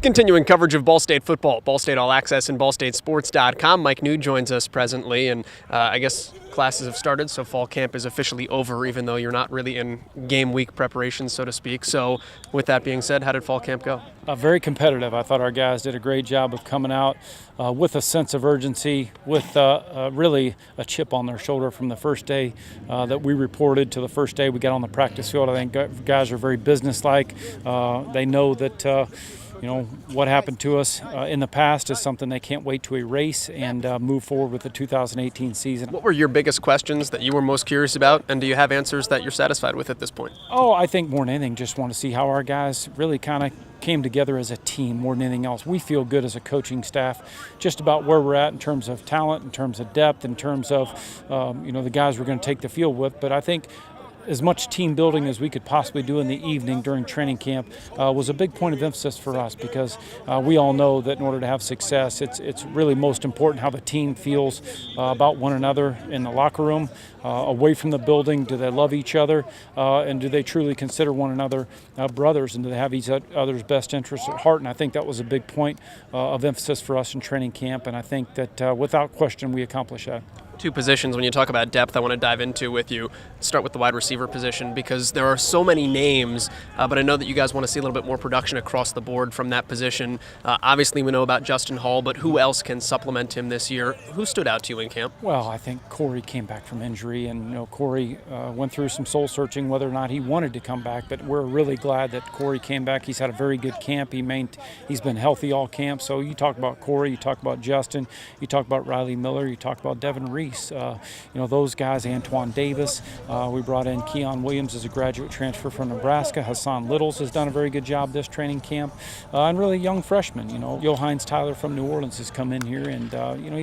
continuing coverage of Ball State football, Ball State All Access and BallStateSports.com. Mike Neu joins us presently, and I guess classes have started, so fall camp is officially over, even though you're not really in game week preparations, so to speak. So with that being said, how did fall camp go? Very competitive. I thought our guys did a great job of coming out with a sense of urgency, with really a chip on their shoulder from the first day that we reported to the first day we got on the practice field. I think guys are very businesslike. They know that what happened to us in the past is something they can't wait to erase and move forward with the 2018 season. What were your biggest questions that you were most curious about, and do you have answers that you're satisfied with at this point? Oh, I think more than anything, just want to see how our guys really kind of came together as a team more than anything else. We feel good as a coaching staff just about where we're at in terms of talent, in terms of depth, in terms of the guys we're going to take the field with. But I think as much team building as we could possibly do in the evening during training camp was a big point of emphasis for us, because we all know that in order to have success, it's really most important how the team feels about one another in the locker room, away from the building. Do they love each other, and do they truly consider one another brothers, and do they have each other's best interests at heart? And I think that was a big point of emphasis for us in training camp, and I think that without question we accomplished that. Two positions, when you talk about depth, I want to dive into with you. Start with the wide receiver position, because there are so many names, but I know that you guys want to see a little bit more production across the board from that position. Obviously, we know about Justin Hall, but who else can supplement him this year? Who stood out to you in camp? Well, I think Corey came back from injury, and Corey went through some soul searching whether or not he wanted to come back, but we're really glad that Corey came back. He's had a very good camp. He's been healthy all camp. So you talk about Corey, you talk about Justin, you talk about Riley Miller, you talk about Devin Reese. Those guys, Antoine Davis. We brought in Keon Williams as a graduate transfer from Nebraska. Hassan Littles has done a very good job this training camp. And really young freshmen. Johannes Tyler from New Orleans has come in here, and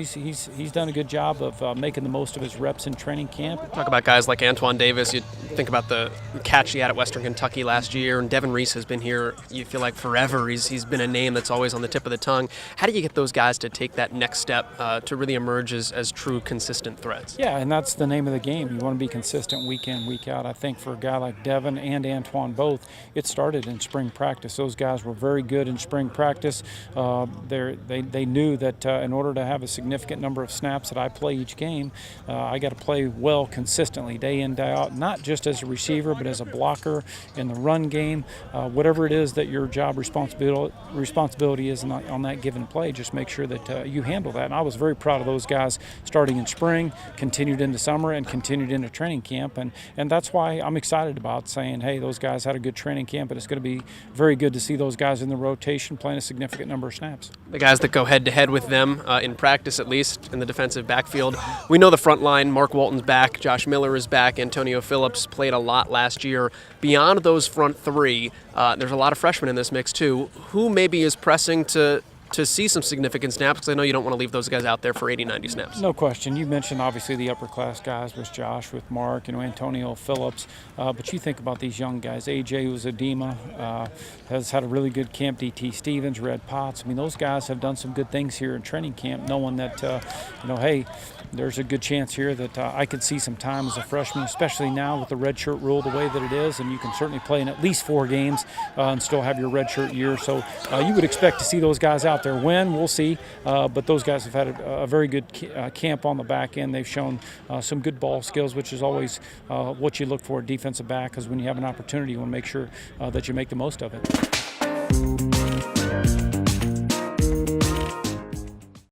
he's done a good job of making the most of his reps in training camp. Talk about guys like Antoine Davis. You think about the catch he had at Western Kentucky last year, and Devin Reese has been here, you feel like, forever. He's been a name that's always on the tip of the tongue. How do you get those guys to take that next step to really emerge as true, consistent threats? Yeah, and that's the name of the game. You want to be consistent week in, week out. I think for a guy like Devin and Antoine both, it started in spring practice. Those guys were very good in spring practice. They knew that in order to have a significant number of snaps that I play each game, I got to play well consistently, day in, day out, not just as a receiver, but as a blocker in the run game. Whatever it is that your job responsibility is on that given play, just make sure that you handle that. And I was very proud of those guys starting in spring, continued into summer, and continued into training camp, and that's why I'm excited about saying, hey, those guys had a good training camp, and it's going to be very good to see those guys in the rotation playing a significant number of snaps. The guys that go head-to-head with them, in practice at least, in the defensive backfield, we know the front line. Mark Walton's back, Josh Miller is back, Antonio Phillips played a lot last year. Beyond those front three, there's a lot of freshmen in this mix too. Who maybe is pressing to see some significant snaps, because I know you don't want to leave those guys out there for 80, 90 snaps. No question. You mentioned obviously the upper class guys with Josh, with Mark, Antonio Phillips, but you think about these young guys. AJ Uzadima has had a really good camp. DT Stevens, Red Potts. Those guys have done some good things here in training camp, knowing that hey, there's a good chance here that I could see some time as a freshman, especially now with the redshirt rule the way that it is, and you can certainly play in at least 4 games and still have your redshirt year. So you would expect to see those guys out there. When, we'll see, but those guys have had a very good camp on the back end. They've shown some good ball skills, which is always what you look for at defensive back, because when you have an opportunity, you want to make sure that you make the most of it.